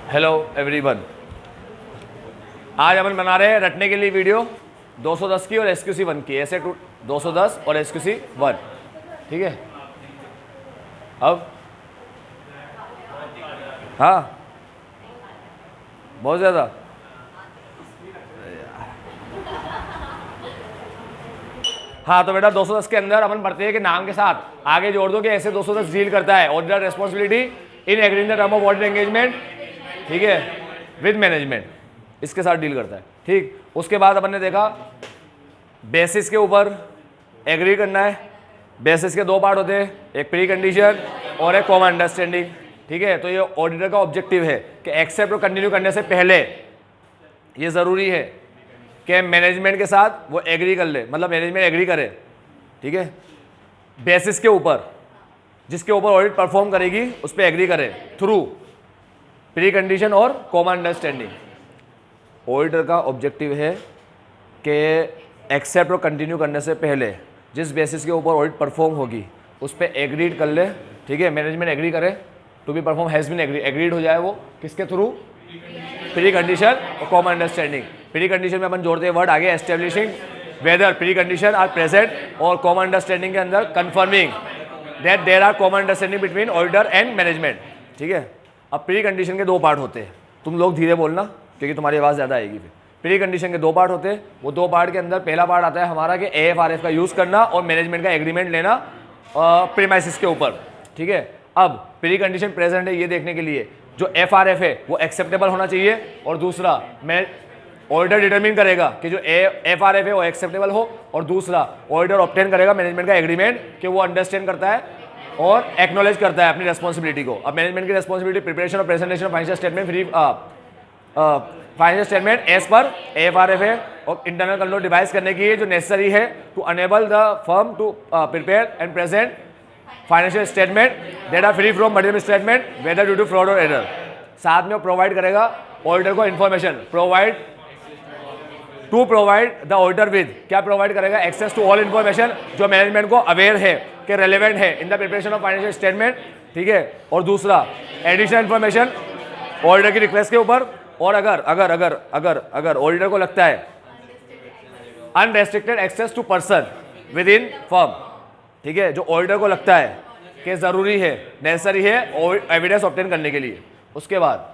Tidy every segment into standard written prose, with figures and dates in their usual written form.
Hello everyone, आज अपन बना रहे हैं रटने के लिए वीडियो 210 की और SQC 1 की, ऐसे 210 और SQC 1, ठीक है। अब हाँ, बहुत ज़्यादा हाँ, तो बेटा 210 के अंदर अपन पढ़ते हैं कि नाम के साथ आगे जोड़ दो कि ऐसे 210 डील करता है auditor responsibility in agreeing the term of audit engagement, ठीक है, विद मैनेजमेंट, इसके साथ डील करता है, ठीक। उसके बाद अपन ने देखा बेसिस के ऊपर एग्री करना है। बेसिस के दो पार्ट होते हैं, एक प्री कंडीशन और एक कॉमन अंडरस्टैंडिंग, ठीक है। तो ये ऑडिटर का ऑब्जेक्टिव है कि एक्सेप्ट और कंटिन्यू करने से पहले ये ज़रूरी है कि मैनेजमेंट के साथ वो एग्री कर ले, मतलब मैनेजमेंट एग्री करे, ठीक है, बेसिस के ऊपर, जिसके ऊपर ऑडिट परफॉर्म करेगी उस पर एग्री करे थ्रू प्री कंडीशन और कॉमन अंडरस्टैंडिंग। ऑडिटर का ऑब्जेक्टिव है कि एक्सेप्ट और कंटिन्यू करने से पहले जिस बेसिस के ऊपर ऑडिट परफॉर्म होगी उस पर एग्रीड कर ले, ठीक है, मैनेजमेंट एग्री करे, to be perform has been agreed हो जाए वो किसके थ्रू, प्री कंडीशन और कॉमन अंडरस्टैंडिंग। प्री कंडीशन में अपन जोड़ते हैं वर्ड आगे establishing whether precondition are present, और कॉमन अंडरस्टैंडिंग के अंदर confirming that there are common understanding between auditor and management, ठीक है। अब प्री कंडीशन के दो पार्ट होते हैं, तुम लोग धीरे बोलना क्योंकि तुम्हारी आवाज़ ज़्यादा आएगी फिर। प्री कंडीशन के दो पार्ट होते हैं, वो दो पार्ट के अंदर पहला पार्ट आता है हमारा कि AFRF का यूज़ करना और मैनेजमेंट का एग्रीमेंट लेना प्रीमाइसिस के ऊपर, ठीक है। अब प्री कंडीशन प्रेजेंट है ये देखने के लिए जो FRF है वो एक्सेप्टेबल होना चाहिए, और दूसरा मैं ऑडिटर डिटरमिन करेगा कि जो FRF है वो एक्सेप्टेबल हो, और दूसरा ऑडिटर ऑब्टेन करेगा मैनेजमेंट का एग्रीमेट कि वो अंडरस्टैंड करता है और एक्नॉलेज करता है अपनी रेस्पॉन्सिबिलिटी को। अब मैनेजमेंट की रेस्पॉन्सिबिलिटी प्रिपरेशन और presentation of financial statement free financial statement as per AFRF है, और इंटरनल कंट्रोल डिवाइस करने की है जो नेसेसरी है to enable the firm to prepare and present financial statement that are free from material statement whether due to fraud और error. साथ में प्रोवाइड करेगा ऑडिटर को information provide the auditor with, क्या प्रोवाइड करेगा, एक्सेस टू ऑल इन्फॉर्मेशन जो management को aware है कि रेलेवेंट है in the preparation of financial statement, ठीक है। और दूसरा एडिशनल इन्फॉर्मेशन ऑडिटर की रिक्वेस्ट के ऊपर, और अगर ऑडिटर को लगता है unrestricted access to person within firm, ठीक है, जो ऑडिटर को लगता है कि जरूरी है, नेसेसरी है एविडेंस ऑब्टेन करने के लिए। उसके बाद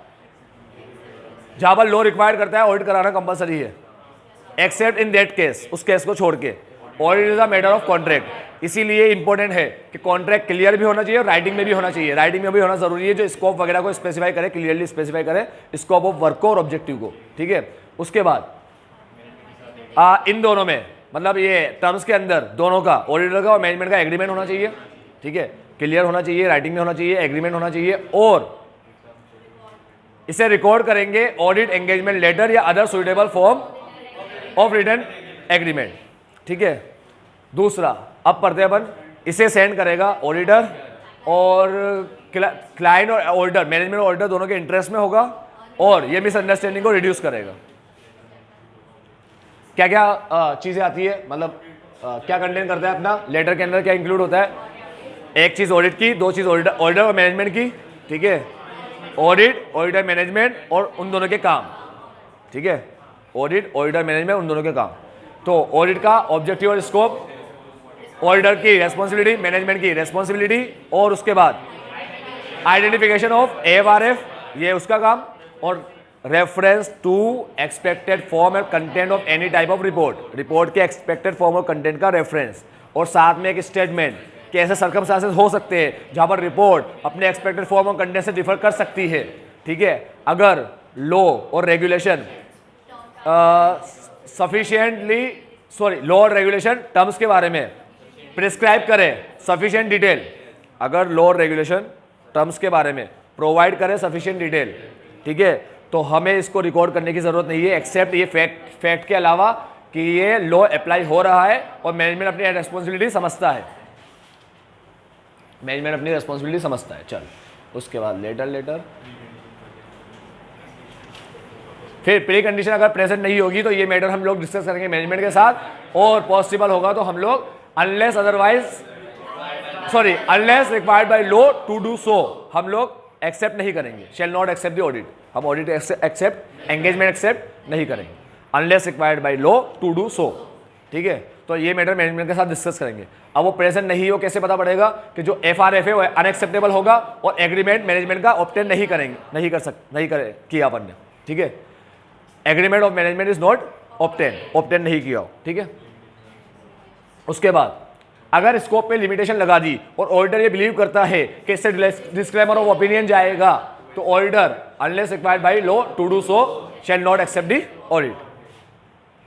जहां पर लॉ रिक्वायर्ड करता है ऑडिट कराना कंपलसरी है, एक्सेप्ट इन दैट केस, उस केस को छोड़ के। Audit is a matter of contract, इसीलिए इंपॉर्टेंट है कि कॉन्ट्रैक्ट क्लियर भी होना चाहिए और राइटिंग में भी होना चाहिए। राइटिंग में भी होना जरूरी है जो स्कोप वगैरह को स्पेसिफाई करे, क्लियरली स्पेसिफाई करे स्कोप ऑफ वर्क को और ऑब्जेक्टिव को, ठीक है। उसके बाद इन दोनों में, मतलब ये टर्म्स के अंदर दोनों का, ऑडिटर का और मैनेजमेंट का एग्रीमेंट होना चाहिए, ठीक है, क्लियर होना चाहिए, राइटिंग में होना चाहिए, एग्रीमेंट होना चाहिए, और इसे रिकॉर्ड करेंगे ऑडिट एंगेजमेंट लेटर या other suitable form of written agreement, ठीक है। दूसरा अब पढ़ते हैं अपन, इसे सेंड करेगा ऑडिटर, और क्लाइंट और ऑडिटर, मैनेजमेंट और ऑडिटर दोनों के इंटरेस्ट में होगा, और ये मिसअंडरस्टैंडिंग को रिड्यूस करेगा। क्या क्या चीजें आती है, मतलब क्या कंटेन करता है अपना लेटर के अंदर, क्या इंक्लूड होता है, एक चीज ऑडिट की, दो चीज ऑडिटर और मैनेजमेंट की, ठीक है, ऑडिट ऑडिटर मैनेजमेंट और उन दोनों के काम, ठीक है, ऑडिट ऑडिटर मैनेजमेंट उन दोनों के काम। तो ऑडिट का ऑब्जेक्टिव और स्कोप, ऑडिटर की रेस्पॉन्सिबिलिटी, मैनेजमेंट की रेस्पॉन्सिबिलिटी, और उसके बाद आइडेंटिफिकेशन ऑफ AFRF, ये उसका काम, और रेफरेंस टू एक्सपेक्टेड फॉर्म और content of any type of report के एक्सपेक्टेड फॉर्म और कंटेंट का रेफरेंस, और साथ में एक स्टेटमेंट कि ऐसे सर्कमस्टांसेस हो सकते हैं जहां पर रिपोर्ट अपने एक्सपेक्टेड फॉर्म और कंटेंट से डिफर कर सकती है, ठीक है, अगर लॉ और रेगुलेशन लॉ और रेगुलेशन टर्म्स के बारे में प्रिस्क्राइब करें सफिशिएंट डिटेल, अगर लॉ और रेगुलेशन टर्म्स के बारे में प्रोवाइड करें सफिशिएंट डिटेल, ठीक है, तो हमें इसको रिकॉर्ड करने की जरूरत नहीं है, एक्सेप्ट ये फैक्ट के अलावा कि ये लॉ अप्लाई हो रहा है और मैनेजमेंट अपनी रेस्पॉन्सिबिलिटी समझता है, मैनेजमेंट अपनी रेस्पॉन्सिबिलिटी समझता है। चल, उसके बाद लेटर फिर प्री कंडीशन अगर प्रेजेंट नहीं होगी तो ये मैटर हम लोग डिस्कस करेंगे मैनेजमेंट के साथ, और पॉसिबल होगा तो हम लोग unless required by law to do so हम लोग एक्सेप्ट नहीं करेंगे, shall not accept the audit, हम ऑडिट एक्सेप्ट, एंगेजमेंट एक्सेप्ट नहीं करेंगे unless required by law to do so. ठीक है, तो ये मैटर मैनेजमेंट के साथ डिस्कस करेंगे। अब वो प्रेजेंट नहीं हो कैसे पता पड़ेगा कि जो FRF है वो अनएक्सेप्टेबल होगा और एग्रीमेंट मैनेजमेंट का ऑब्टेन नहीं करेंगे, नहीं किया अपन ने। ठीक है, agreement of management is not obtain नहीं किया हो। ठीक है, उसके बाद अगर स्कोप पे लिमिटेशन लगा दी और ऑडिटर ये बिलीव करता है कि इससे डिस्क्लेमर ऑफ ओपिनियन जाएगा, तो auditor unless required by law to do so shall not accept the audit.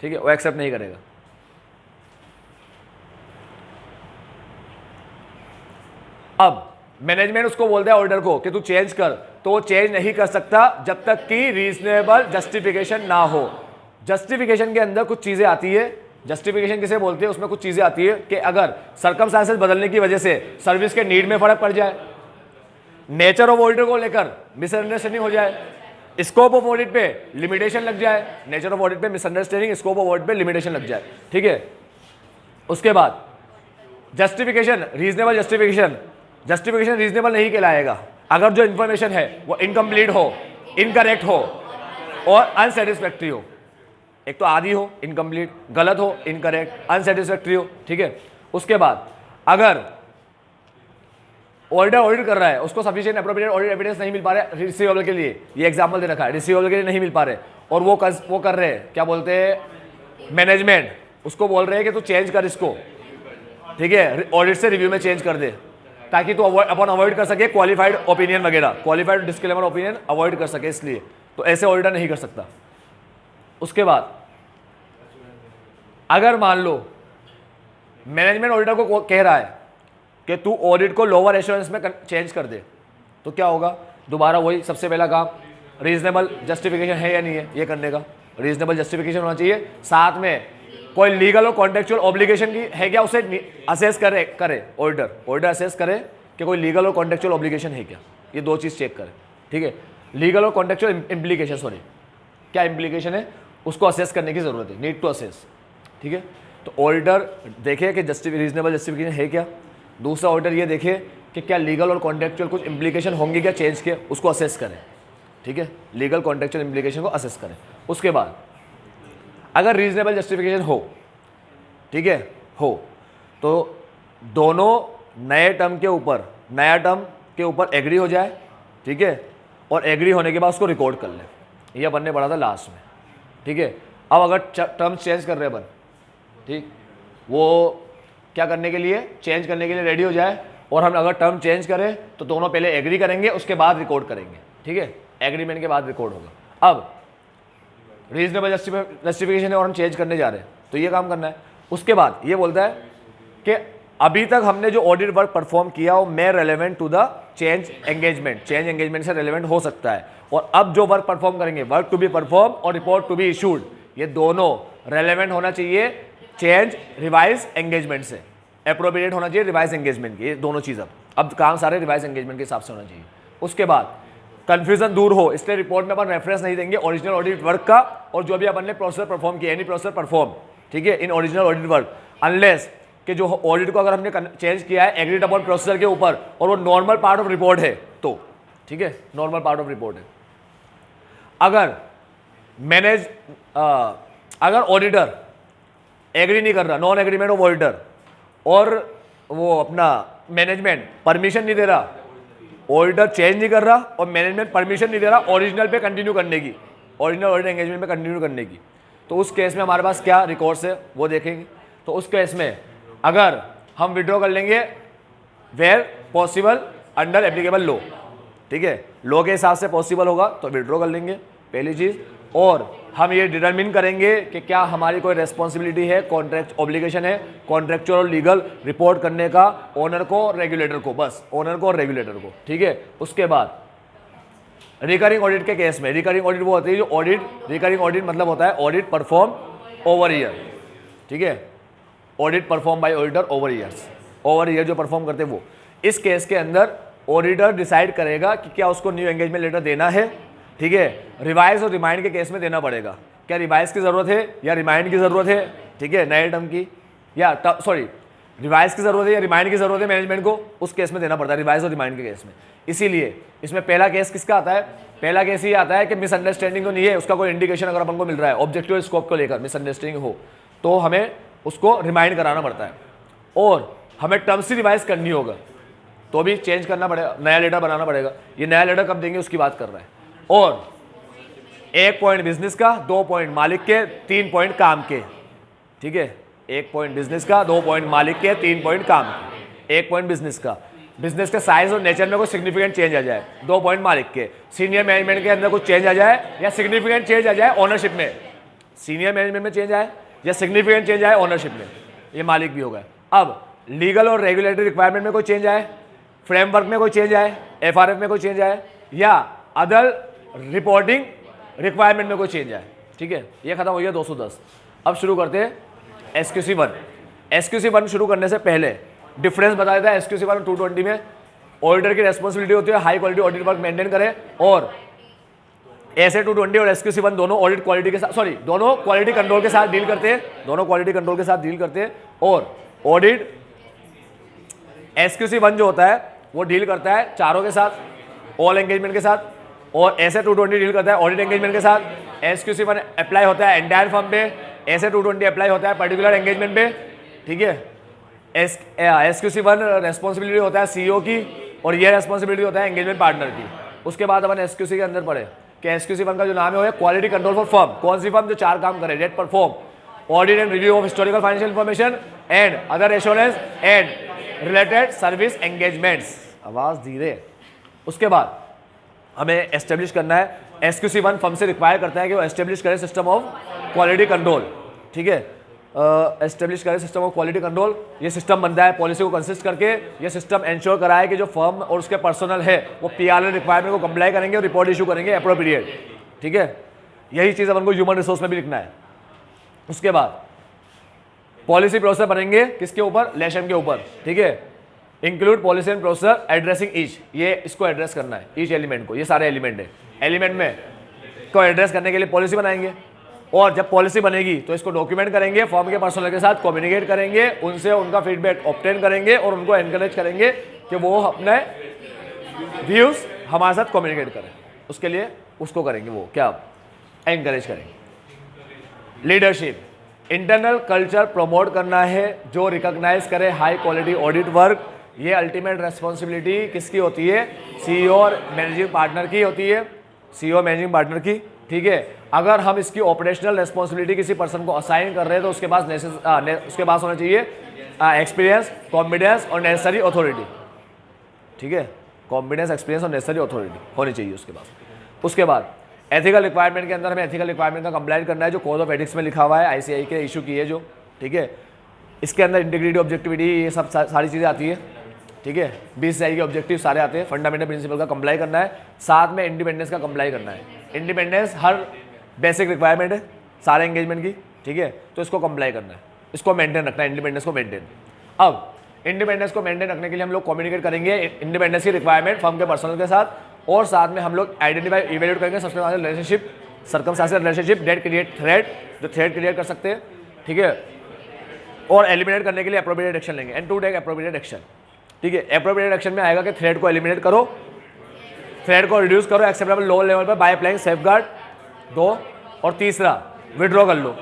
ठीक है, वो एक्सेप्ट नहीं करेगा। अब मैनेजमेंट उसको बोलता है ऑडिटर को कि तू चेंज कर, तो वो चेंज नहीं कर सकता जब तक कि रीजनेबल जस्टिफिकेशन ना हो। जस्टिफिकेशन के अंदर कुछ चीजें आती है, जस्टिफिकेशन किसे बोलते हैं, उसमें कुछ चीजें आती है कि अगर सर्कमस्टांसेस बदलने की वजह से सर्विस के नीड में फर्क पड़ जाए, नेचर ऑफ ऑडिटर को लेकर मिसअंडरस्टैंडिंग हो जाए, स्कोप ऑफ ऑडिट पे लिमिटेशन लग जाए, नेचर ऑफ ऑडिट पे मिसअंडरस्टैंडिंग, स्कोप ऑफ ऑडिट पे लिमिटेशन लग जाए। ठीक है, उसके बाद जस्टिफिकेशन, रीजनेबल जस्टिफिकेशन रीजनेबल नहीं कहलाएगा अगर जो इंफॉर्मेशन है वो इनकम्प्लीट हो, इनकरेक्ट हो और अनसेटिस्फैक्ट्री हो। एक तो आधी हो इनकम्प्लीट, गलत हो, इनकरेक्ट, अनसेटिस्फैक्ट्री हो। ठीक है, उसके बाद अगर ऑडिटर ऑडिट कर रहा है, उसको सफिशिएंट एप्रोप्रिएट ऑडिट एविडेंस नहीं मिल पा रहा है रिसीवेबल के लिए, ये एग्जांपल दे रखा है, रिसीवेबल के लिए नहीं मिल पा रहे और वो कर रहे हैं, क्या बोलते हैं मैनेजमेंट, उसको बोल रहे हैं कि तू चेंज कर इसको। ठीक है, ऑडिट से रिव्यू में चेंज कर दे ताकि तू अपन अवॉइड कर सके क्वालिफाइड ओपिनियन वगैरह, क्वालिफाइड डिस्क्लेमर ओपिनियन अवॉइड कर सके, इसलिए तो ऐसे ऑडिटर नहीं कर सकता। उसके बाद अगर मान लो मैनेजमेंट ऑडिटर को कह रहा है कि तू ऑडिट को लोअर एश्योरेंस में चेंज कर दे, तो क्या होगा, दोबारा वही सबसे पहला काम, रीजनेबल जस्टिफिकेशन है या नहीं है ये करने का, रीजनेबल जस्टिफिकेशन होना चाहिए, साथ में कोई लीगल और कॉन्ट्रेक्चुअल ऑब्लिगेशन की है क्या उसे असेस करे ऑडिटर असेस करे कि कोई लीगल और कॉन्ट्रेक्चुअल ऑब्लिगेशन है क्या, ये दो चीज़ चेक करे। ठीक है, लीगल और कॉन्ट्रेक्चुअल इम्प्लीकेशन, सॉरी क्या इम्प्लीकेशन है उसको असेस करने की जरूरत है, नीड टू असेस। ठीक है, तो ऑडिटर देखे कि रीजनेबल जस्टिफिकेशन है क्या, दूसरा ऑडिटर ये देखे कि क्या लीगल और कॉन्ट्रेक्चुअल कुछ इम्प्लीकेशन होंगे क्या चेंज के, उसको असेस करें। ठीक है, लीगल कॉन्ट्रेक्चुअल इम्प्लीकेशन को असेस करें। उसके बाद अगर रीजनेबल जस्टिफिकेशन हो, ठीक है हो, तो दोनों नया टर्म के ऊपर एग्री हो जाए। ठीक है, और एग्री होने के बाद उसको रिकॉर्ड कर ले, ये अपन ने पढ़ा था लास्ट में। ठीक है, अब अगर टर्म्स चेंज कर रहे हैं अपन, ठीक, वो क्या करने के लिए, चेंज करने के लिए रेडी हो जाए, और हम अगर टर्म चेंज करें तो दोनों पहले एग्री करेंगे, उसके बाद रिकॉर्ड करेंगे। ठीक है, एग्रीमेंट के बाद रिकॉर्ड होगा। अब रीजनेबल जस्टिफिकेशन है और हम चेंज करने जा रहे हैं, तो ये काम करना है। उसके बाद ये बोलता है कि अभी तक हमने जो ऑडिट वर्क परफॉर्म किया वो may relevant to the change engagement से रेलेवेंट हो सकता है, और अब जो वर्क परफॉर्म करेंगे, वर्क टू बी परफॉर्म और रिपोर्ट टू बी इशूड, ये दोनों रेलेवेंट होना चाहिए चेंज रिवाइज एंगेजमेंट से, एप्रोप्रिएट होना चाहिए रिवाइज एंगेजमेंट की, ये दोनों चीज़ अब काम सारे रिवाइज एंगेजमेंट के हिसाब से होना चाहिए। उसके बाद कंफ्यूजन दूर हो, इसलिए रिपोर्ट में अपन रेफरेंस नहीं देंगे ओरिजिनल ऑडिट वर्क का और जो भी अपन ने प्रोसेस परफॉर्म किया, एनी प्रोसेस परफॉर्म, ठीक है, in original audit work, unless कि जो ऑडिट को अगर हमने चेंज किया है एग्रीड अपॉन प्रोसीजर के ऊपर और वो नॉर्मल पार्ट ऑफ रिपोर्ट है, तो ठीक है, नॉर्मल पार्ट ऑफ रिपोर्ट है। अगर ऑडिटर एग्री नहीं कर रहा, नॉन एग्रीमेंट ऑफ ऑडिटर, और वो अपना मैनेजमेंट परमिशन नहीं दे रहा, ऑडिटर चेंज नहीं कर रहा और मैनेजमेंट परमिशन नहीं दे रहा ओरिजिनल पे कंटिन्यू करने की, ओरिजिनल ऑडिट एंगेजमेंट पे कंटिन्यू करने की, तो उस केस में हमारे पास क्या रिकॉर्ड्स है वो देखेंगे। तो उस केस में अगर हम विड्रॉ कर लेंगे where possible under applicable law, ठीक है, लॉ के हिसाब से पॉसिबल होगा तो विड्रॉ कर लेंगे, पहली चीज़। और हम ये डिटरमिन करेंगे कि क्या हमारी कोई रेस्पॉन्सिबिलिटी है, कॉन्ट्रैक्ट ऑब्लिगेशन है कॉन्ट्रेक्चुअल और लीगल रिपोर्ट करने का ओनर को और रेगुलेटर को, बस ओनर को और रेगुलेटर को, ठीक है। उसके बाद रिकरिंग ऑडिट के केस में, रिकरिंग ऑडिट वो होती है जो ऑडिट, रिकरिंग ऑडिट मतलब होता है ऑडिट परफॉर्म ओवर ईयर, ठीक है, audit perform by auditor over years, over year जो परफॉर्म करते हैं वो। इस केस के अंदर ऑडिटर डिसाइड करेगा कि क्या उसको न्यू एंगेजमेंट लेटर देना है, ठीक है, रिवाइज और रिमाइंड के केस में देना पड़ेगा, क्या रिवाइज की जरूरत है या रिमाइंड की जरूरत है, ठीक है, नए टर्म की, या सॉरी रिवाइज की जरूरत है या रिमाइंड की जरूरत है मैनेजमेंट को, उस केस में देना पड़ता है, रिवाइज और रिमाइंड के केस में। इसीलिए इसमें पहला केस किसका आता है, पहला केस ये आता है कि मिसअंडरस्टैंडिंग तो नहीं है, उसका कोई इंडिकेशन अगर अपन को मिल रहा है ऑब्जेक्टिव स्कोप को लेकर मिसअंडरस्टैंडिंग हो तो हमें उसको रिमाइंड कराना पड़ता है, और हमें टर्म्स ही रिवाइज करनी होगा तो भी चेंज करना पड़ेगा, नया लेटर बनाना पड़ेगा। ये नया लेटर कब देंगे उसकी बात कर रहा है। और 1 पॉइंट बिजनेस का, 2 पॉइंट मालिक के, 3 पॉइंट काम के, ठीक है। 1 पॉइंट बिजनेस का, 2 पॉइंट मालिक के, 3 पॉइंट काम के। 1 पॉइंट बिजनेस का, बिजनेस के साइज और नेचर में कोई सिग्निफिकेंट चेंज आ जाए। 2 पॉइंट मालिक के, सीनियर मैनेजमेंट के अंदर कुछ चेंज आ जाए या सिग्निफिकेंट चेंज आ जाए ओनरशिप में, सीनियर मैनेजमेंट में चेंज आए या सिग्निफिकेंट चेंज आए ओनरशिप में, ये मालिक भी होगा। अब लीगल और रेगुलेटरी रिक्वायरमेंट में कोई चेंज आए, फ्रेमवर्क में कोई चेंज आए, एफआरएफ में कोई चेंज आए, या अदर रिपोर्टिंग रिक्वायरमेंट में कोई चेंज आए, ठीक है। ये खत्म हो गया 210। अब शुरू करते हैं SQC1। SQC1 शुरू करने से पहले डिफरेंस बता देता है SQC1 और 220 में। ऑडिटर की रेस्पॉन्सिबिलिटी होती है high quality audit work maintain करे, और ऐसे 220 और SQC1 दोनों ऑडिट क्वालिटी के साथ, सॉरी दोनों क्वालिटी कंट्रोल के साथ डील करते हैं, दोनों क्वालिटी कंट्रोल के साथ डील करते हैं। और ऑडिट SQC1 जो होता है वो डील करता है चारों के साथ, ऑल एंगेजमेंट के साथ, और ऐसे 220 डील करता है ऑडिट एंगेजमेंट के साथ। SQC1 अप्लाई होता है एंटायर फर्म पे, ऐसे 220 अप्लाई होता है पर्टिकुलर एंगेजमेंट पे, ठीक है। SQC1 रेस्पॉन्सिबिलिटी होता है CEO की, और ये रेस्पॉन्सिबिलिटी होता है एंगेजमेंट पार्टनर की। उसके बाद अपन SQC के अंदर पढ़े कि SQC1 का जो नाम है वो है क्वालिटी कंट्रोल फॉर फर्म। कौन सी फर्म? जो 4 काम करे, that perform, audit and review of historical financial information and other assurance and related service engagements. आवाज धीरे। उसके बाद हमें एस्टेब्लिश करना है, SQC1 फर्म से रिक्वायर करता है कि वो एस्टेब्लिश करे सिस्टम ऑफ क्वालिटी कंट्रोल, ठीक है। एस्टेब्लिश करे सिस्टम ऑफ क्वालिटी कंट्रोल। ये सिस्टम बनता है पॉलिसी को कंसिस्ट करके, ये सिस्टम इंश्योर कराए कि जो फर्म और उसके पर्सनल है वो PRL रिक्वायरमेंट को कंप्लाई करेंगे और रिपोर्ट इशू करेंगे एप्रोप्रिएट, ठीक है। यही चीज़ अपन को ह्यूमन रिसोर्स में भी लिखना है। उसके बाद पॉलिसी प्रोसेस बनेंगे किसके ऊपर? लेशम के ऊपर, ठीक है। Include policy and process addressing each, ये इसको एड्रेस करना है, ईच एलिमेंट को, ये सारे एलिमेंट है। एलिमेंट में को एड्रेस करने के लिए पॉलिसी बनाएंगे, और जब पॉलिसी बनेगी तो इसको डॉक्यूमेंट करेंगे, फॉर्म के पर्सनल के साथ कम्युनिकेट करेंगे, उनसे उनका फीडबैक ऑब्टेन करेंगे और उनको एनकरेज करेंगे कि वो अपने व्यूज हमारे साथ कम्युनिकेट करें। उसके लिए उसको करेंगे, वो क्या एनकरेज करेंगे। लीडरशिप, इंटरनल कल्चर प्रमोट करना है जो रिकॉग्नाइज करे हाई क्वालिटी ऑडिट वर्क। ये अल्टीमेट रेस्पॉन्सिबिलिटी किसकी होती है? CEO और मैनेजिंग पार्टनर की होती है, CEO मैनेजिंग पार्टनर की, ठीक है। अगर हम इसकी ऑपरेशनल रेस्पॉन्सिबिलिटी किसी पर्सन को असाइन कर रहे हैं तो उसके पास होना चाहिए एक्सपीरियंस, कॉम्पिटेंस और नेसेसरी अथॉरिटी, ठीक है। कॉम्पिटेंस, एक्सपीरियंस और नेसेसरी अथॉरिटी होनी चाहिए उसके पास। उसके बाद एथिकल रिक्वायरमेंट के अंदर हमें एथिकल रिक्वायरमेंट का कंप्लाइंट करना है जो कोड ऑफ एथिक्स में लिखा हुआ है, ICAI के इशू की है जो, ठीक है। इसके अंदर इंटीग्रिटी, ऑब्जेक्टिविटी, ये सब सारी चीज़ें आती है, ठीक है। BCCI के ऑब्जेक्टिव सारे आते हैं। फंडामेंटल प्रिंसिपल का कंप्लाई करना है, साथ में इंडिपेंडेंस का कंप्लाई करना है। इंडिपेंडेंस हर बेसिक रिक्वायरमेंट है सारे एंगेजमेंट की, ठीक है। तो इसको कंप्लाई करना है, इसको मेंटेन रखना है, इंडिपेंडेंस को मेंटेन। अब इंडिपेंडेंस को मेंटेन रखने के लिए हम लोग कम्युनिकेट करेंगे इंडिपेंडेंस की रिक्वायरमेंट फर्म के पर्सनल के साथ, और साथ में हम लोग आइडेंटिफाई इवेल्यूएट करेंगे circumstantial relationship, circumstantial relationship that create threat, जो थ्रेट क्रिएट कर सकते हैं, ठीक है। और एलिमिनेट करने के लिए एप्रोप्रिएट एक्शन लेंगे, and to take appropriate action, ठीक है। एप्रोप्रिएट एक्शन में आएगा कि थ्रेट को एलिमिनेट करो, थ्रेट को रिड्यूस करो एक्सेप्टेबल लोअर लेवल पर बाय अप्लाइंग सेफगार्ड, 2, और तीसरा विड्रॉ कर लो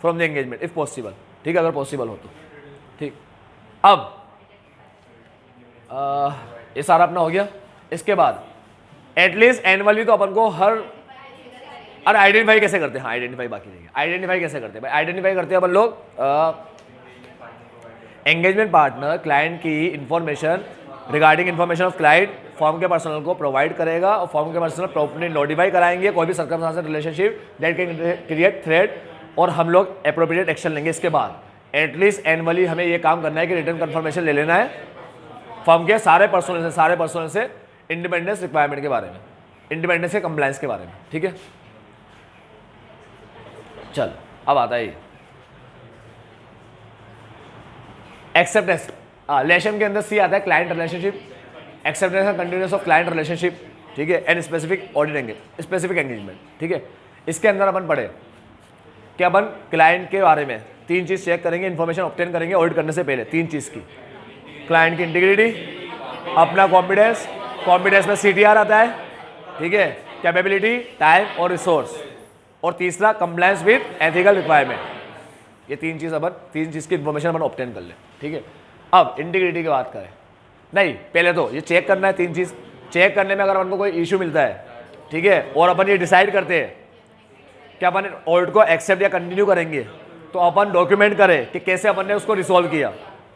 from the engagement if possible, ठीक है, अगर पॉसिबल हो तो, ठीक। अब ये सारा अपना हो गया। इसके बाद एटलीस्ट एनुअली तो अपन को अरे आइडेंटिफाई कैसे करते हैं? हाँ, आइडेंटिफाई बाकी नहीं है। आइडेंटिफाई कैसे करते हैं भाई? आइडेंटिफाई करते हैं अपन लोग एंगेजमेंट पार्टनर क्लाइंट की information regarding information of client form के पर्सनल को प्रोवाइड करेगा, और फॉर्म के पर्सनल प्रॉपर्ली नोटिफाई कराएंगे कोई भी circumstantial relationship that can create threat, और हम लोग एप्रोप्रिएट एक्शन लेंगे। इसके बाद एटलीस्ट एनुअली हमें ये काम करना है कि रिटर्न कंफर्मेशन ले लेना है फर्म के सारे पर्सनल से इंडिपेंडेंस रिक्वायरमेंट के बारे में, इंडिपेंडेंस के कंप्लायंस के बारे में, ठीक है। चल अब आता है एक्सेप्टेंस। लेशम के अंदर C आता है client relationship, acceptance and continuous of client relationship, ठीक है, and specific audit specific engagement, ठीक है। इसके अंदर अपन पढ़े कि अपन क्लाइंट के बारे में तीन चीज़ चेक करेंगे, इन्फॉर्मेशन ऑब्टेन करेंगे ऑडिट करने से पहले। तीन चीज़ की, क्लाइंट की इंटीग्रिटी, अपना कॉन्फिडेंस, कॉन्फिडेंस में CTR आता है, ठीक है, कैपेबिलिटी, टाइम और रिसोर्स, और तीसरा कंप्लायंस विद एथिकल रिक्वायरमेंट। ये तीन चीज़ की इन्फॉर्मेशन अपन ऑब्टेन कर ले, ठीक है। अब इंटीग्रिटी की बात करें, नहीं पहले तो ये चेक करना है, तीन चीज़ चेक करने में अगर अपन को कोई इशू मिलता है, ठीक है, और अपन ये डिसाइड करते हैं कि अपन ऑडिट को एक्सेप्ट या कंटिन्यू करेंगे, तो अपन डॉक्यूमेंट करें कि कैसे अपन ने उसको रिसॉल्व किया,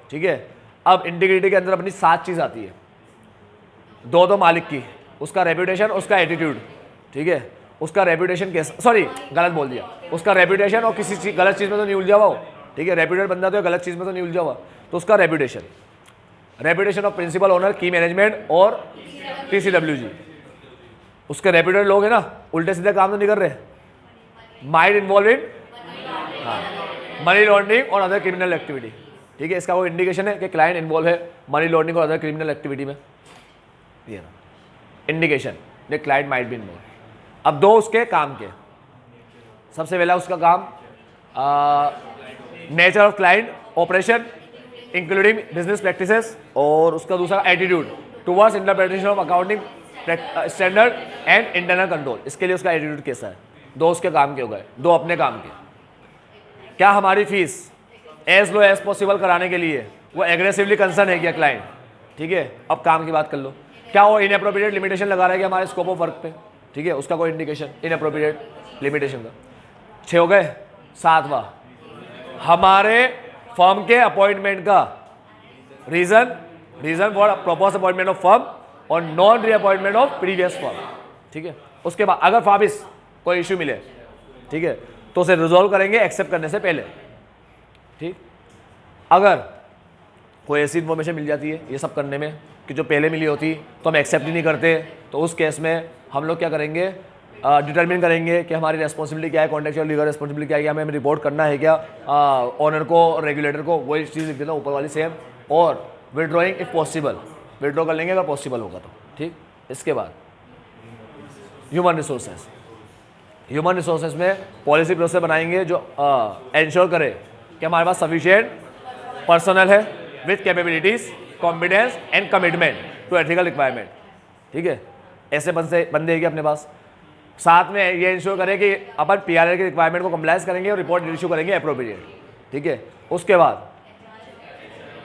ठीक है। अब इंटीग्रिटी के अंदर अपनी 7 चीज़ आती है, दो मालिक की, उसका रेपुटेशन, उसका एटीट्यूड, ठीक है, उसका रेपुटेशन कैसा, सॉरी गलत बोल दिया, उसका रेपुटेशन और किसी गलत चीज़ में तो नहीं उलझा हुआ, ठीक है, रेप्यूटेड बंदा तो गलत चीज़ में तो नहीं उलझा हुआ, तो उसका रेपुटेशन ऑफ प्रिंसिपल ओनर, की मैनेजमेंट और TCWG। उसके रेप्यूटेड लोग हैं ना, उल्टे सीधे काम तो नहीं कर रहे, mind involve in money laundering और अदर क्रिमिनल एक्टिविटी, ठीक है। इसका वो इंडिकेशन है कि क्लाइंट इन्वॉल्व है मनी लॉन्ड्रिंग और अदर क्रिमिनल एक्टिविटी में, ये ना indication the client might be involve. अब दो उसके काम के, सबसे पहला उसका काम nature of client operation including business practices, और उसका दूसरा attitude towards interpretation of accounting standard and internal control. इसके लिए उसका एटीट्यूड कैसा है। दो उसके काम के हो गए, दो अपने काम के। क्या हमारी fees as low as possible कराने के लिए वो एग्रेसिवली कंसर्न है क्या क्लाइंट, ठीक है। अब काम की बात कर लो, क्या वो इनएप्रोप्रिएट लिमिटेशन लगा रहा है कि हमारे स्कोप ऑफ वर्क पे, ठीक है, उसका कोई इंडिकेशन इनएप्रोप्रिएट लिमिटेशन का। 6 हो गए। 7वां, हमारे फर्म के अपॉइंटमेंट का reason for propose appointment of firm और non reappointment of previous firm, ठीक है। उसके बाद अगर वापिस कोई इश्यू मिले, ठीक है, तो उसे रिजॉल्व करेंगे एक्सेप्ट करने से पहले, ठीक। अगर कोई ऐसी इन्फॉर्मेशन मिल जाती है ये सब करने में कि जो पहले मिली होती तो हम एक्सेप्ट ही नहीं करते, तो उस केस में हम लोग क्या करेंगे, डिटरमिन करेंगे कि हमारी रेस्पॉन्सिबिलिटी क्या है, कॉन्ट्रेक्चुअल लीगल रेस्पॉन्सिबिलिटी क्या है, हमें रिपोर्ट करना है क्या ऑनर को, रेगुलेटर को, वही चीज़ लिख देना ऊपर वाली सेम, और विड्रॉइंग इफ पॉसिबल, विड्रॉ कर लेंगे अगर पॉसिबल होगा तो, ठीक। इसके बाद ह्यूमन रिसोर्सेज में पॉलिसी प्रोसेस बनाएंगे जो इंश्योर करे कि हमारे पास सफिशिएंट पर्सनल है with capabilities, competence and commitment to ethical requirement, ठीक है। ऐसे बंदे हैं कि अपने पास। साथ में ये इंश्योर करें कि अपन PRL की रिक्वायरमेंट को कंप्लाइज करेंगे और रिपोर्ट इशू करेंगे अप्रोप्रिएट, ठीक है। उसके बाद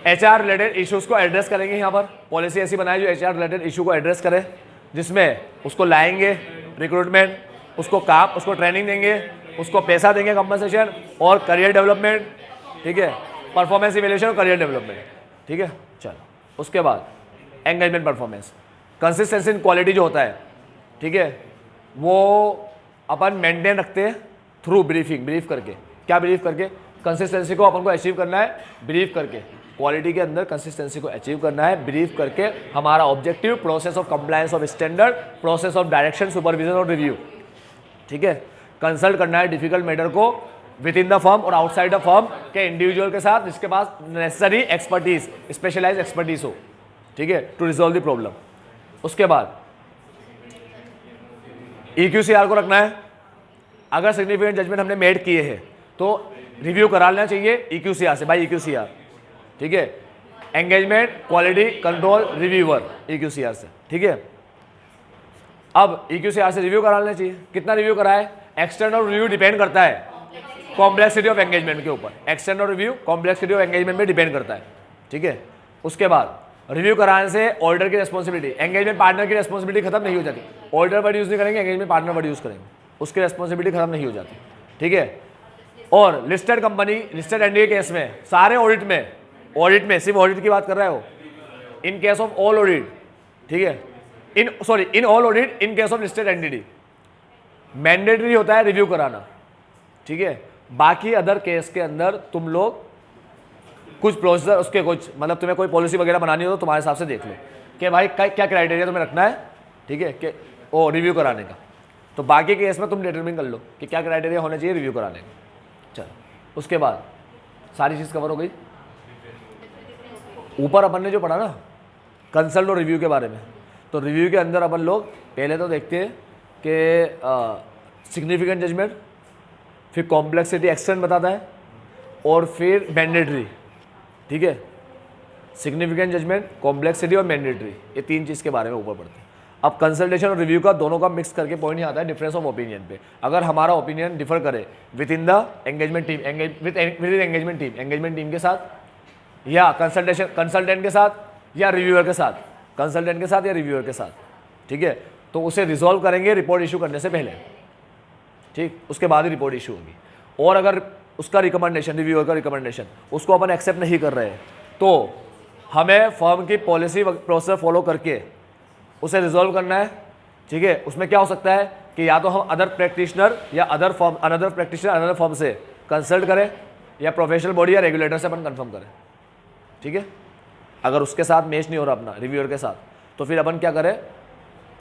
HR रिलेटेड इश्यूज को एड्रेस करेंगे। यहाँ पर पॉलिसी ऐसी बनाए जो HR रिलेटेड इशू को एड्रेस करे, जिसमें उसको लाएंगे रिक्रूटमेंट, उसको काम, उसको ट्रेनिंग देंगे, उसको पैसा देंगे कंपनसेशन और करियर डेवलपमेंट, ठीक है, परफॉर्मेंस इवैल्यूएशन और करियर डेवलपमेंट, ठीक है। चलो उसके बाद engagement performance, consistency in quality जो होता है, ठीक है, वो अपन मेंटेन रखते हैं थ्रू ब्रीफ करके। क्या ब्रीफ करके? कंसिस्टेंसी को अपन को अचीव करना है ब्रीफ करके, क्वालिटी के अंदर कंसिस्टेंसी को अचीव करना है ब्रीफ करके। हमारा objective process of compliance of standard, process of direction, supervision और रिव्यू, ठीक है। कंसल्ट करना है डिफिकल्ट मैटर को विद इन द फर्म और आउटसाइड द फर्म के इंडिविजुअल के साथ जिसके पास नेसेसरी एक्सपर्टीज, स्पेशलाइज एक्सपर्टीज हो, ठीक है, टू रिजॉल्व द प्रॉब्लम। उसके बाद EQCR को रखना है। अगर सिग्निफिकेंट जजमेंट हमने मेड किए हैं तो रिव्यू करा लेना चाहिए EQCR से, बाय EQCR, ठीक है। Engagement, quality control, reviewer EQCR से, ठीक है। अब EQCR से रिव्यू करा लेना चाहिए। कितना रिव्यू कराए? एक्सटर्नल रिव्यू डिपेंड करता है कॉम्प्लेक्सिटी ऑफ एंगेजमेंट के ऊपर। External review complexity of engagement पे डिपेंड करता है, ठीक है। उसके बाद रिव्यू कराने से ऑडिटर की रेस्पॉन्सिबिलिटी, एंगेजमेंट पार्टनर की रेस्पॉन्सिबिलिटी खत्म नहीं हो जाती। ऑडिटर वर्ड यूज नहीं करेंगे, एंगेजमेंट पार्टनर वर्ड यूज करेंगे, उसकी रेस्पॉन्सिबिलिटी खत्म नहीं हो जाती, ठीक है। और listed company, listed NDA case में सारे ऑडिट में सिर्फ ऑडिट की बात कर रहा है वो, in case of all audit, ठीक है, in all audit in case of listed entity mandatory होता है रिव्यू कराना, ठीक है। बाकी अदर केस के अंदर तुम लोग कुछ प्रोसीजर उसके कुछ मतलब तुम्हें कोई पॉलिसी वगैरह बनानी हो तो तुम्हारे हिसाब से देख लो कि भाई क्या क्राइटेरिया तुम्हें रखना है, ठीक है, कि वो रिव्यू कराने का। तो बाकी केस में तुम डिटरमिन कर लो कि क्या क्राइटेरिया होना चाहिए रिव्यू कराने का। चलो उसके बाद सारी चीज़ कवर हो गई। ऊपर अपन ने जो पढ़ा ना कंसल्ट और रिव्यू के बारे में, तो रिव्यू के अंदर अपन लोग पहले तो देखते हैं कि सिग्निफिकेंट जजमेंट, फिर कॉम्प्लेक्सिटी एक्सटेंट बताता है, और फिर मैंडेटरी, ठीक है, सिग्निफिकेंट जजमेंट, कॉम्प्लेक्सिटी और मैंडेटरी, ये 3 चीज़ के बारे में ऊपर पढ़ते हैं। अब कंसल्टेशन और रिव्यू का दोनों का मिक्स करके पॉइंट ही आता है डिफरेंस ऑफ ओपिनियन पे। अगर हमारा ओपिनियन डिफर करे with in the engagement team, with engagement team के साथ या कंसल्टेंट के साथ या रिव्यूअर के साथ, कंसल्टेंट के साथ या रिव्यूअर के साथ, ठीक है, तो उसे रिजॉल्व करेंगे रिपोर्ट इशू करने से पहले, ठीक, उसके बाद ही रिपोर्ट इशू होगी। और अगर उसका रिकमेंडेशन, रिव्यूअर का रिकमेंडेशन उसको अपन एक्सेप्ट नहीं कर रहे हैं, तो हमें फर्म की पॉलिसी प्रोसेस फॉलो करके उसे रिजॉल्व करना है, ठीक है। उसमें क्या हो सकता है कि या तो हम अदर प्रैक्टिशनर या अदर फर्म से कंसल्ट करें या प्रोफेशनल बॉडी या रेगुलेटर से अपन कंफर्म करें, ठीक है। अगर उसके साथ मैच नहीं हो रहा अपना रिव्यूअर के साथ, तो फिर अपन क्या करें,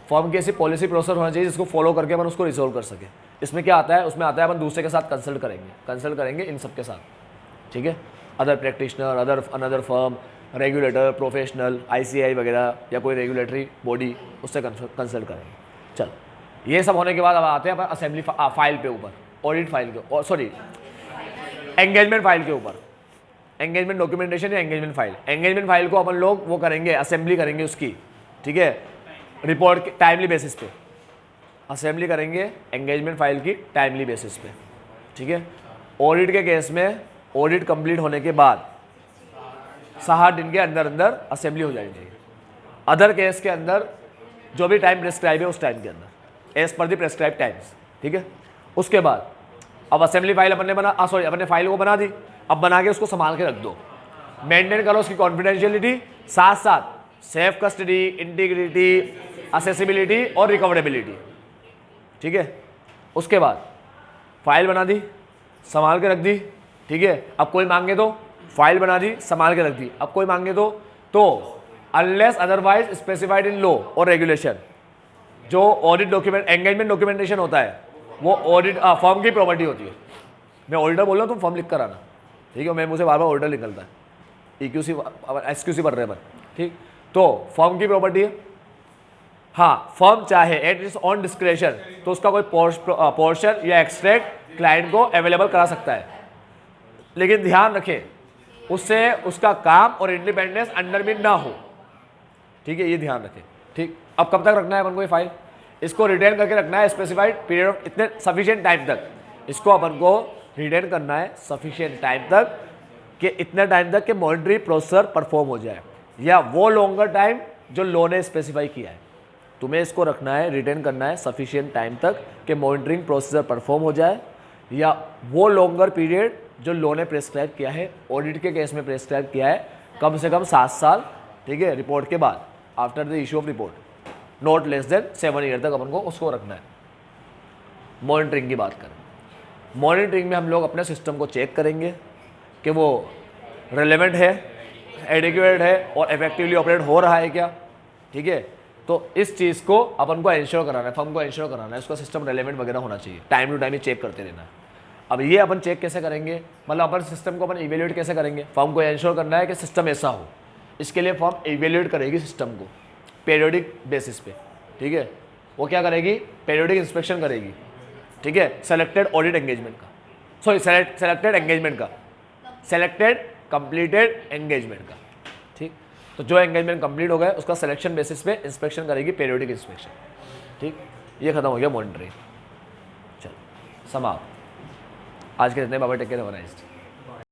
फर्म की ऐसी पॉलिसी प्रोसेस होना चाहिए जिसको फॉलो करके अपन उसको रिजॉल्व कर सके। इसमें क्या आता है, उसमें आता है अपन दूसरे के साथ कंसल्ट करेंगे इन सब के साथ, ठीक है, other practitioner, another firm, regulator, professional, ICAI वगैरह या कोई रेगुलेटरी बॉडी, उससे कंसल्ट करेंगे। चल, ये सब होने के बाद अब आते हैं अपन असेंबली फाइल पे ऊपर, ऑडिट फाइल के, और सॉरी एंगेजमेंट फाइल के ऊपर, एंगेजमेंट डॉक्यूमेंटेशन या एंगेजमेंट फाइल। एंगेजमेंट फाइल को अपन लोग वो करेंगे, असेंबली करेंगे उसकी, ठीक है, रिपोर्ट के टाइमली बेसिस पे असेंबली करेंगे एंगेजमेंट फाइल की टाइमली बेसिस पे, ठीक है। ऑडिट के केस में ऑडिट कंप्लीट होने के बाद 60 दिन के अंदर असेंबली हो जानी चाहिए। अदर केस के अंदर जो भी टाइम प्रेस्क्राइब है उस टाइम के अंदर, as per the prescribe times, ठीक है। उसके बाद अब असेंबली फाइल अपने फाइल को बना दी, अब बना के उसको संभाल के रख दो, मेंटेन करो उसकी कॉन्फिडेंशियलिटी, साथ साथ सेफ कस्टडी, इंटीग्रिटी, असेसिबिलिटी और रिकवरेबिलिटी, ठीक है। उसके बाद फाइल बना दी, संभाल के रख दी, ठीक है। अब कोई मांगे तो फाइल बना दी, संभाल के रख दी, अब कोई मांगे तो unless otherwise specified in law और रेगुलेशन, जो ऑडिट डॉक्यूमेंट एंगेजमेंट डॉक्यूमेंटेशन होता है वो ऑडिट फर्म की प्रॉपर्टी होती है। मैं ऑडिटर बोल रहा हूँ, तुम फर्म लिख कर आना, ठीक है। मैं मुझे बार बार ऑडिटर निकलता है, EQC SQC पढ़ रहे हैं, ठीक, तो फर्म की प्रॉपर्टी है। हाँ, फर्म चाहे एट इट्स ऑन डिस्क्रेशन तो उसका कोई पोर्शन या एक्सट्रैक्ट क्लाइंट को अवेलेबल करा सकता है, लेकिन ध्यान रखें उससे उसका काम और इंडिपेंडेंस अंडरमिन ना हो, ठीक है, ये ध्यान रखें, ठीक। अब कब तक रखना है अपन को ये फाइल, इसको रिटेन करके रखना है स्पेसिफाइड पीरियड ऑफ इतने सफिशिएंट टाइम तक, इसको अपन को रिटेन करना है सफिशिएंट टाइम तक कि इतने टाइम तक कि मॉनिटरी प्रोसेसर परफॉर्म हो जाए, या वो लॉन्गर टाइम जो लॉ ने स्पेसिफाई किया है। तुम्हें इसको रखना है, रिटेन करना है सफिशिएंट टाइम तक कि मॉनिटरिंग प्रोसीजर परफॉर्म हो जाए, या वो लॉन्गर पीरियड जो लॉ ने प्रेस्क्राइब किया है, ऑडिट के केस में प्रेस्क्राइब किया है, कम से कम 7 साल, ठीक है, रिपोर्ट के बाद, after the issue of report, not less than 7 year तक अपन को उसको रखना है। मॉनिटरिंग की बात करें, मॉनिटरिंग में हम लोग अपने सिस्टम को चेक करेंगे कि वो रेलेवेंट है, एडिक्वेट है और इफेक्टिवली ऑपरेट हो रहा है क्या, ठीक है। तो इस चीज़ को अपन को इंश्योर कराना है, फर्म को इंश्योर कराना है, उसका सिस्टम रेलेवेंट वगैरह होना चाहिए, टाइम टू टाइम ही चेक करते रहना है। अब ये अपन चेक कैसे करेंगे, मतलब अपन सिस्टम को अपन इवेल्यूएट कैसे करेंगे, फर्म को इंश्योर करना है कि सिस्टम ऐसा हो, इसके लिए फर्म इवेल्यूएट करेगी सिस्टम को पीरियोडिक बेसिस पे, ठीक है। वो क्या करेगी, पीरियोडिक इंस्पेक्शन करेगी, ठीक है, सेलेक्टेड ऑडिट एंगेजमेंट का, सॉरी सेलेक्टेड एंगेजमेंट का, सेलेक्टेड कंप्लीटेड एंगेजमेंट का, ठीक। तो जो एंगेजमेंट कंप्लीट हो गया उसका सिलेक्शन बेसिस पे इंस्पेक्शन करेगी, पीरियोडिक इंस्पेक्शन, ठीक। ये खत्म हो गया मॉनिटरिंग। चलो समाप्त। आज के इतने बाबा take care, have a nice day.